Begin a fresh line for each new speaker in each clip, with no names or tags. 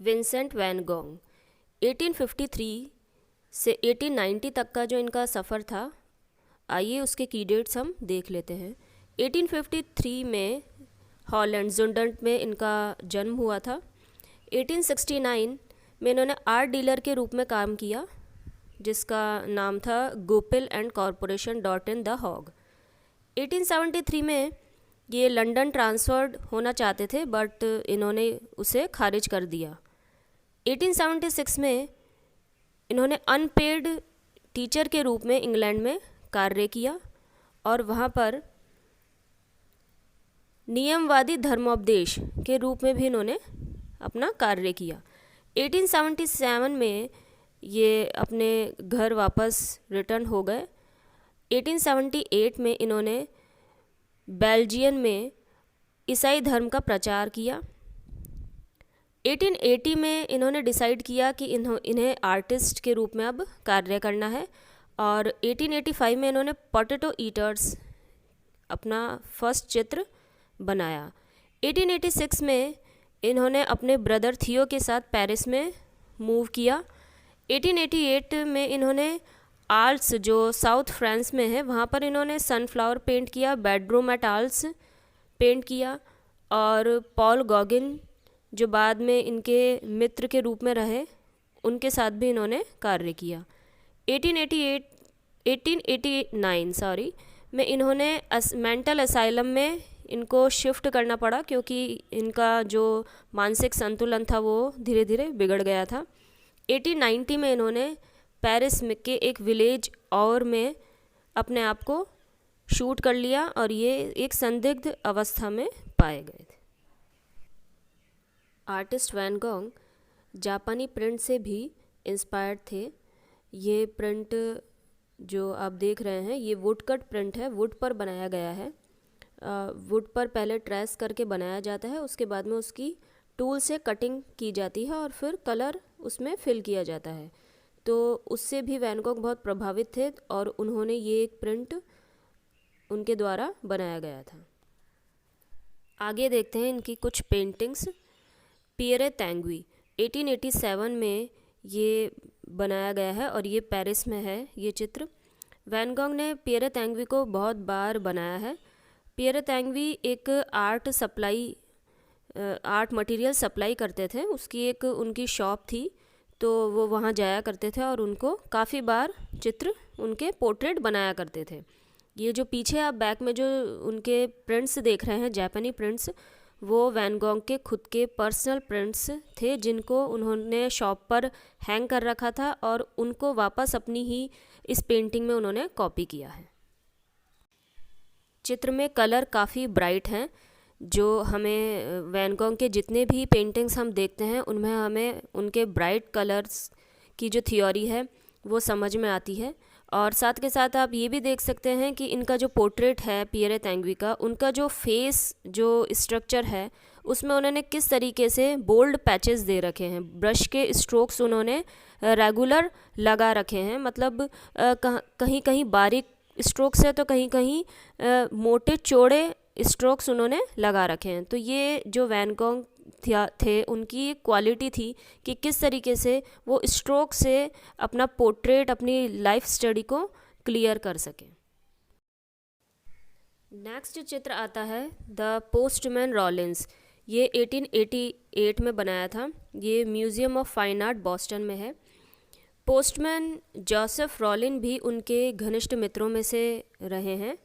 Vincent van Gogh 1853 से 1890 तक का जो इनका सफ़र था, आइए उसके की डेट्स हम देख लेते हैं। 1853 में हॉलैंड जुंडर्ट में इनका जन्म हुआ था। 1869 में इन्होंने आर्ट डीलर के रूप में काम किया, जिसका नाम था Goupil and corporation dot in the Hague. 1873 में ये लंदन ट्रांसफ़र्ड होना चाहते थे, बट इन्होंने उसे खारिज कर दिया। 1876 में इन्होंने अनपेड टीचर के रूप में इंग्लैंड में कार्य किया और वहाँ पर नियमवादी धर्मोपदेश के रूप में भी इन्होंने अपना कार्य किया। 1877 में ये अपने घर वापस रिटर्न हो गए। 1878 में इन्होंने बेल्जियम में ईसाई धर्म का प्रचार किया। 1880 में इन्होंने डिसाइड किया कि इन्हें आर्टिस्ट के रूप में अब कार्य करना है और 1885 में इन्होंने पोटैटो ईटर्स अपना फर्स्ट चित्र बनाया। 1886 में इन्होंने अपने ब्रदर थियो के साथ पेरिस में मूव किया। 1888 में इन्होंने आल्स, जो साउथ फ्रांस में है, वहाँ पर इन्होंने सनफ्लावर पेंट किया, बेडरूम एट आल्स पेंट किया और पॉल गॉगिन, जो बाद में इनके मित्र के रूप में रहे, उनके साथ भी इन्होंने कार्य किया। 1889 में इन्होंने मेंटल असाइलम में इनको शिफ्ट करना पड़ा, क्योंकि इनका जो मानसिक संतुलन था वो धीरे धीरे बिगड़ गया था। 1890 में इन्होंने पेरिस में के एक विलेज और में अपने आप को शूट कर लिया और ये एक संदिग्ध अवस्था में पाए गए थे। आर्टिस्ट वैन गॉग जापानी प्रिंट से भी इंस्पायर्ड थे। ये प्रिंट जो आप देख रहे हैं, ये वुड कट प्रिंट है, वुड पर बनाया गया है। वुड पर पहले ट्रेस करके बनाया जाता है, उसके बाद में उसकी टूल से कटिंग की जाती है और फिर कलर उसमें फिल किया जाता है। तो उससे भी वैन गॉग बहुत प्रभावित थे और उन्होंने ये एक प्रिंट उनके द्वारा बनाया गया था। आगे देखते हैं इनकी कुछ पेंटिंग्स। पियरे तैंग्वी 1887 में ये बनाया गया है और ये पेरिस में है ये चित्र। वैन गॉग ने पियरे तैंग्वी को बहुत बार बनाया है। पियरे तैंग्वी एक आर्ट मटेरियल सप्लाई करते थे, उसकी एक उनकी शॉप थी, तो वो वहाँ जाया करते थे और उनको काफ़ी बार चित्र, उनके पोर्ट्रेट बनाया करते थे। ये जो पीछे आप बैक में जो उनके प्रिंट्स देख रहे हैं, जापानी प्रिंट्स, वो वैन गॉग के खुद के पर्सनल प्रिंट्स थे, जिनको उन्होंने शॉप पर हैंग कर रखा था और उनको वापस अपनी ही इस पेंटिंग में उन्होंने कॉपी किया है। चित्र में कलर काफ़ी ब्राइट हैं, जो हमें वैन गॉग के जितने भी पेंटिंग्स हम देखते हैं उनमें हमें उनके ब्राइट कलर्स की जो थ्योरी है वो समझ में आती है। और साथ के साथ आप ये भी देख सकते हैं कि इनका जो पोर्ट्रेट है पियरे तैंग्वी का, उनका जो फेस जो स्ट्रक्चर है उसमें उन्होंने किस तरीके से बोल्ड पैचेस दे रखे हैं, ब्रश के स्ट्रोक्स उन्होंने रेगुलर लगा रखे हैं, मतलब कहीं कहीं बारीक स्ट्रोक्स है तो कहीं कहीं मोटे चौड़े स्ट्रोक्स उन्होंने लगा रखे हैं। तो ये जो वैन गॉग थे उनकी क्वालिटी थी कि किस तरीके से वो स्ट्रोक से अपना पोर्ट्रेट, अपनी लाइफ स्टडी को क्लियर कर सकें। नेक्स्ट चित्र आता है द पोस्टमैन रॉलिंस। ये 1888 में बनाया था। ये museum of fine art Boston में है। पोस्टमैन जोसेफ रॉलिन भी उनके घनिष्ठ मित्रों में से रहे हैं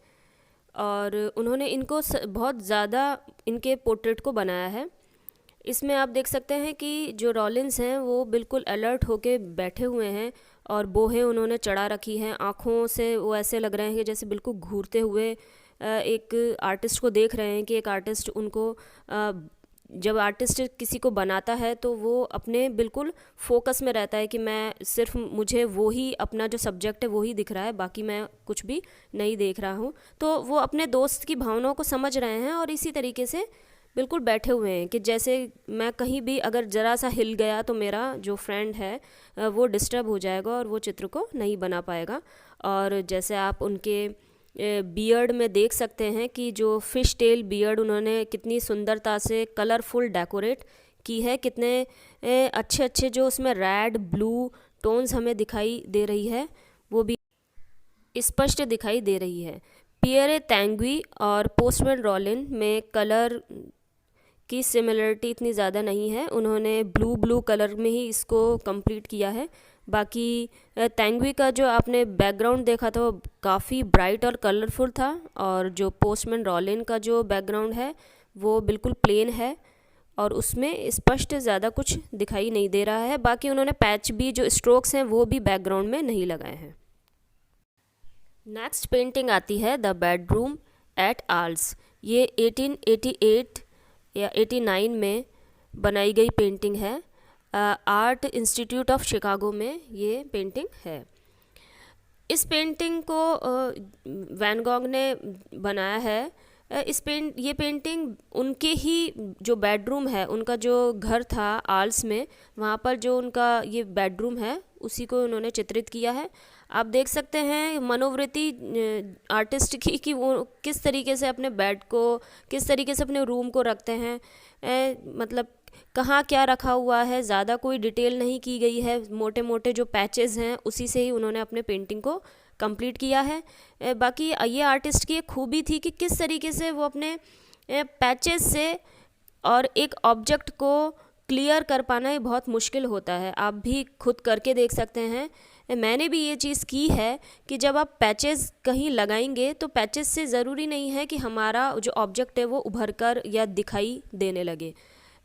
और उन्होंने इनको बहुत ज़्यादा इनके पोर्ट्रेट को बनाया है। इसमें आप देख सकते हैं कि जो रॉलिन्स हैं वो बिल्कुल अलर्ट होके बैठे हुए हैं और बोहें उन्होंने चढ़ा रखी हैं, आँखों से वो ऐसे लग रहे हैं कि जैसे बिल्कुल घूरते हुए एक आर्टिस्ट को देख रहे हैं कि एक आर्टिस्ट उनको जब आर्टिस्ट किसी को बनाता है तो वो अपने बिल्कुल फोकस में रहता है कि मैं सिर्फ, मुझे वो ही अपना जो सब्जेक्ट है वो ही दिख रहा है, बाकी मैं कुछ भी नहीं देख रहा हूँ। तो वो अपने दोस्त की भावनाओं को समझ रहे हैं और इसी तरीके से बिल्कुल बैठे हुए हैं कि जैसे मैं कहीं भी अगर ज़रा सा हिल गया तो मेरा जो फ्रेंड है वो डिस्टर्ब हो जाएगा और वो चित्र को नहीं बना पाएगा। और जैसे आप उनके बियर्ड में देख सकते हैं कि जो फ़िश टेल बियर्ड उन्होंने कितनी सुंदरता से कलरफुल डेकोरेट की है, कितने अच्छे अच्छे जो उसमें रेड ब्लू टोन्स हमें दिखाई दे रही है, वो भी स्पष्ट दिखाई दे रही है। पियरे तैंग्वी और पोस्टमैन रॉलिन में कलर की सिमिलरिटी इतनी ज़्यादा नहीं है, उन्होंने ब्लू ब्लू कलर में ही इसको कंप्लीट किया है। बाकी तैंग्वी का जो आपने बैकग्राउंड देखा था वो काफ़ी ब्राइट और कलरफुल था, और जो पोस्टमैन रॉलिन का जो बैकग्राउंड है वो बिल्कुल प्लेन है और उसमें स्पष्ट ज़्यादा कुछ दिखाई नहीं दे रहा है। बाकी उन्होंने पैच भी, जो स्ट्रोक्स हैं वो भी बैकग्राउंड में नहीं लगाए हैं। नेक्स्ट पेंटिंग आती है द बेडरूम एट आर्ल्स। ये 1888 या 89 में बनाई गई पेंटिंग है। आर्ट इंस्टीट्यूट ऑफ शिकागो में ये पेंटिंग है। इस पेंटिंग को वैन गॉग ने बनाया है। ये पेंटिंग उनके ही जो बेडरूम है, उनका जो घर था आर्ल्स में, वहाँ पर जो उनका ये बेडरूम है उसी को उन्होंने चित्रित किया है। आप देख सकते हैं मनोवृत्ति आर्टिस्ट की कि वो किस तरीके से अपने बेड को, किस तरीके से अपने रूम को रखते हैं। मतलब कहाँ क्या रखा हुआ है, ज़्यादा कोई डिटेल नहीं की गई है, मोटे मोटे जो पैचेस हैं उसी से ही उन्होंने अपने पेंटिंग को कंप्लीट किया है। बाकी ये आर्टिस्ट की एक खूबी थी कि किस तरीके से वो अपने पैचेस से और एक ऑब्जेक्ट को क्लियर कर पाना ये बहुत मुश्किल होता है। आप भी खुद करके देख सकते हैं। मैंने भी ये चीज़ की है कि जब आप पैचेस कहीं लगाएंगे तो पैचेस से ज़रूरी नहीं है कि हमारा जो ऑब्जेक्ट है वो उभर कर या दिखाई देने लगे।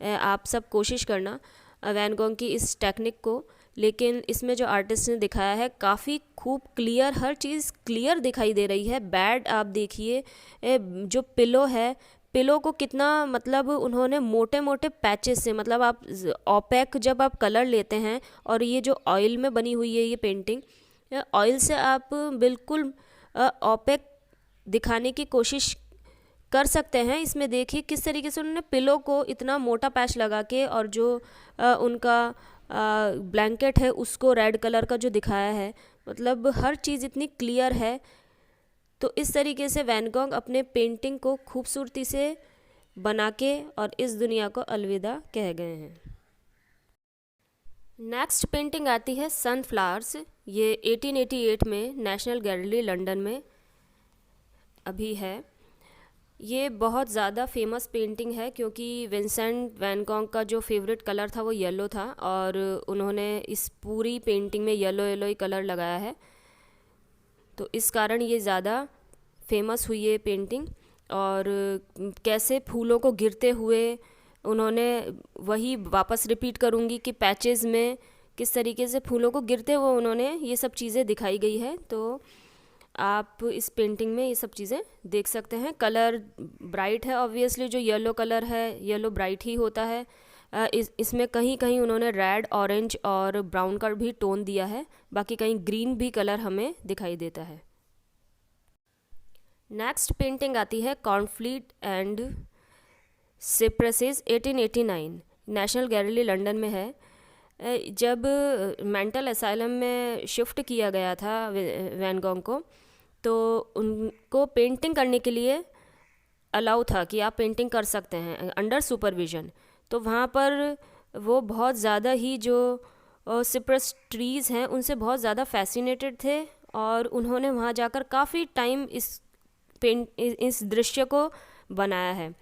आप सब कोशिश करना वैन गॉग की इस टेक्निक को। लेकिन इसमें जो आर्टिस्ट ने दिखाया है काफ़ी खूब क्लियर, हर चीज़ क्लियर दिखाई दे रही है। बेड आप देखिए, जो पिलो है, पिलो को कितना मतलब उन्होंने मोटे मोटे पैचेस से, मतलब आप ओपेक जब आप कलर लेते हैं और ये जो ऑयल में बनी हुई है ये पेंटिंग, ऑयल से आप बिल्कुल ओपेक दिखाने की कोशिश कर सकते हैं। इसमें देखिए किस तरीके से उन्होंने पिलो को इतना मोटा पैच लगा के, और जो उनका ब्लैंकेट है उसको रेड कलर का जो दिखाया है, मतलब हर चीज़ इतनी क्लियर है। तो इस तरीके से वैन गॉग अपने पेंटिंग को खूबसूरती से बना के और इस दुनिया को अलविदा कह गए हैं। नेक्स्ट पेंटिंग आती है सनफ्लावर्स। ये 1888 में नेशनल गैलरी लंदन में अभी है। ये बहुत ज़्यादा फेमस पेंटिंग है क्योंकि विंसेंट वैन गॉग का जो फेवरेट कलर था वो येलो था, और उन्होंने इस पूरी पेंटिंग में येलो येलो ही कलर लगाया है, तो इस कारण ये ज़्यादा फेमस हुई है पेंटिंग। और कैसे फूलों को गिरते हुए उन्होंने, वही वापस रिपीट करूँगी कि पैचेस में किस तरीके से फूलों को गिरते हुए उन्होंने ये सब चीज़ें दिखाई गई है। तो आप इस पेंटिंग में ये सब चीज़ें देख सकते हैं। कलर ब्राइट है, ऑब्वियसली जो येलो कलर है येलो ब्राइट ही होता है। इसमें कहीं कहीं उन्होंने रेड, ऑरेंज और ब्राउन का भी टोन दिया है, बाकी कहीं ग्रीन भी कलर हमें दिखाई देता है। नेक्स्ट पेंटिंग आती है कॉर्नफ्लीट एंड सिप्रेसेस 1889, नेशनल गैलरी लंदन में है। जब मेंटल असाइलम में शिफ्ट किया गया था वैन गॉग को, तो उनको पेंटिंग करने के लिए अलाउ था कि आप पेंटिंग कर सकते हैं अंडर सुपरविज़न। तो वहाँ पर वो बहुत ज़्यादा ही जो सिप्रस ट्रीज़ हैं उनसे बहुत ज़्यादा फैसिनेटेड थे, और उन्होंने वहाँ जाकर काफ़ी टाइम इस दृश्य को बनाया है।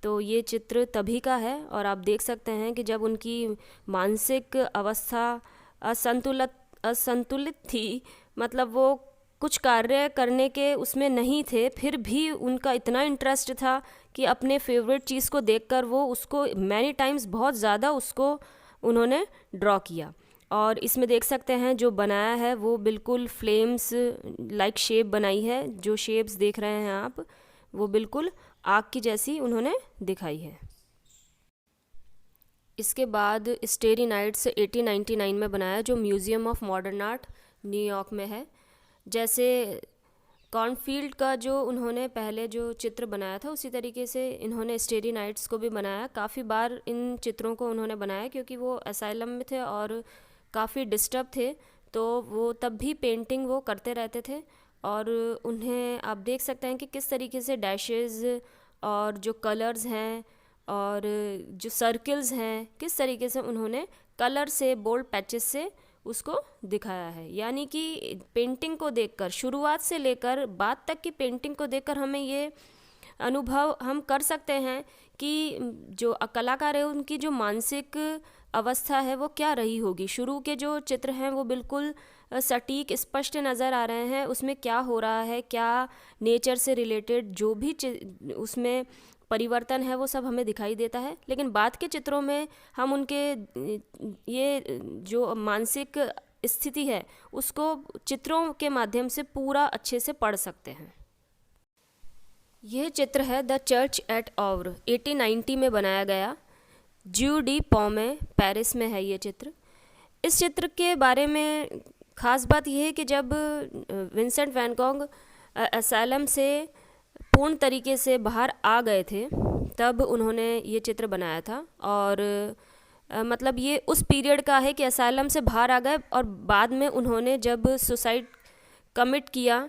तो ये चित्र तभी का है, और आप देख सकते हैं कि जब उनकी मानसिक अवस्था असंतुलित थी, मतलब वो कुछ कार्य करने के उसमें नहीं थे, फिर भी उनका इतना इंटरेस्ट था कि अपने फेवरेट चीज़ को देखकर वो उसको मैनी टाइम्स बहुत ज़्यादा उसको उन्होंने ड्रॉ किया। और इसमें देख सकते हैं जो बनाया है वो बिल्कुल फ्लेम्स लाइक शेप बनाई है। जो शेप्स देख रहे हैं आप वो बिल्कुल आग की जैसी उन्होंने दिखाई है। इसके बाद स्टेरी नाइट्स 1899 में बनाया, जो museum of modern art New York में है। जैसे कॉर्नफील्ड का जो उन्होंने पहले जो चित्र बनाया था उसी तरीके से इन्होंने स्टेरी नाइट्स को भी बनाया। काफ़ी बार इन चित्रों को उन्होंने बनाया क्योंकि वो असाइलम में थे और काफ़ी डिस्टर्ब थे, तो वो तब भी पेंटिंग वो करते रहते थे। और उन्हें आप देख सकते हैं कि किस तरीके से डैशेस और जो कलर्स हैं और जो सर्कल्स हैं किस तरीके से उन्होंने कलर से, बोल्ड पैचेस से उसको दिखाया है। यानी कि पेंटिंग को देखकर, शुरुआत से लेकर बाद तक की पेंटिंग को देखकर हमें ये अनुभव हम कर सकते हैं कि जो कलाकार है उनकी जो मानसिक अवस्था है वो क्या रही होगी। शुरू के जो चित्र हैं वो बिल्कुल सटीक, स्पष्ट नज़र आ रहे हैं, उसमें क्या हो रहा है, क्या नेचर से रिलेटेड जो भी उसमें परिवर्तन है वो सब हमें दिखाई देता है। लेकिन बाद के चित्रों में हम उनके ये जो मानसिक स्थिति है उसको चित्रों के माध्यम से पूरा अच्छे से पढ़ सकते हैं। यह चित्र है द चर्च एट ऑव्र, 1890 में बनाया गया, ज्यू डी पॉमे, पेरिस में है ये चित्र। इस चित्र के बारे में ख़ास बात यह है कि जब विंसेंट वैन गॉग असाइलम से पूर्ण तरीके से बाहर आ गए थे तब उन्होंने ये चित्र बनाया था। और मतलब ये उस पीरियड का है कि असाइलम से बाहर आ गए और बाद में उन्होंने जब सुसाइड कमिट किया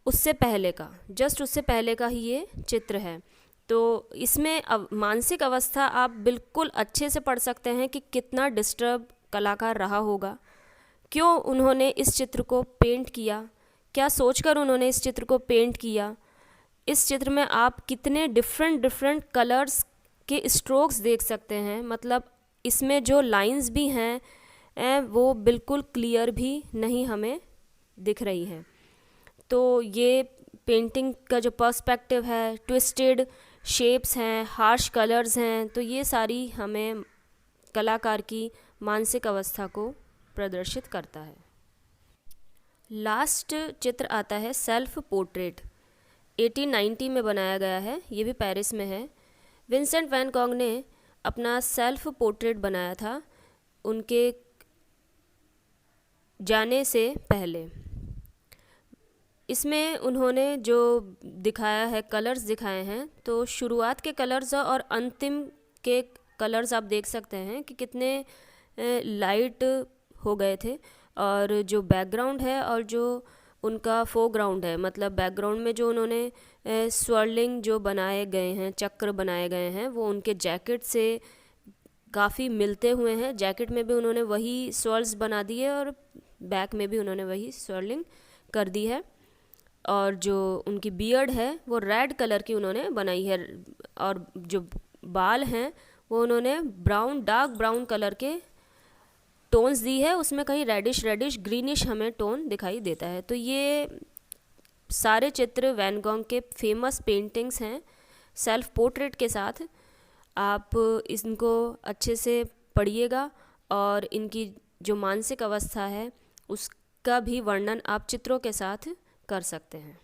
उससे पहले का, जस्ट उससे पहले का ही ये चित्र है। तो इसमें मानसिक अवस्था आप बिल्कुल अच्छे से पढ़ सकते हैं कि कितना डिस्टर्ब कलाकार रहा होगा, क्यों उन्होंने इस चित्र को पेंट किया, क्या सोचकर उन्होंने इस चित्र को पेंट किया। इस चित्र में आप कितने डिफरेंट कलर्स के स्ट्रोक्स देख सकते हैं, मतलब इसमें जो लाइंस भी हैं वो बिल्कुल क्लियर भी नहीं हमें दिख रही हैं। तो ये पेंटिंग का जो पर्सपेक्टिव है, ट्विस्टेड शेप्स हैं, हार्श कलर्स हैं, तो ये सारी हमें कलाकार की मानसिक अवस्था को प्रदर्शित करता है। लास्ट चित्र आता है सेल्फ पोर्ट्रेट, 1890 में बनाया गया है, ये भी पेरिस में है। विंसेंट वैन गॉग ने अपना सेल्फ पोर्ट्रेट बनाया था उनके जाने से पहले। इसमें उन्होंने जो दिखाया है, कलर्स दिखाए हैं, तो शुरुआत के कलर्स और अंतिम के कलर्स आप देख सकते हैं कि कितने लाइट हो गए थे। और जो बैकग्राउंड है और जो उनका फोरग्राउंड है, मतलब बैकग्राउंड में जो उन्होंने स्वर्लिंग जो बनाए गए हैं, चक्र बनाए गए हैं, वो उनके जैकेट से काफ़ी मिलते हुए हैं। जैकेट में भी उन्होंने वही स्वर्ल्स बना दिए और बैक में भी उन्होंने वही स्वर्लिंग कर दी है। और जो उनकी बियर्ड है वो रेड कलर की उन्होंने बनाई है, और जो बाल हैं वो उन्होंने ब्राउन, डार्क ब्राउन कलर के टोन्स दी है, उसमें कहीं रेडिश ग्रीनिश हमें टोन दिखाई देता है। तो ये सारे चित्र वैन गॉग के फेमस पेंटिंग्स हैं सेल्फ पोर्ट्रेट के साथ। आप इनको अच्छे से पढ़िएगा और इनकी जो मानसिक अवस्था है उसका भी वर्णन आप चित्रों के साथ कर सकते हैं।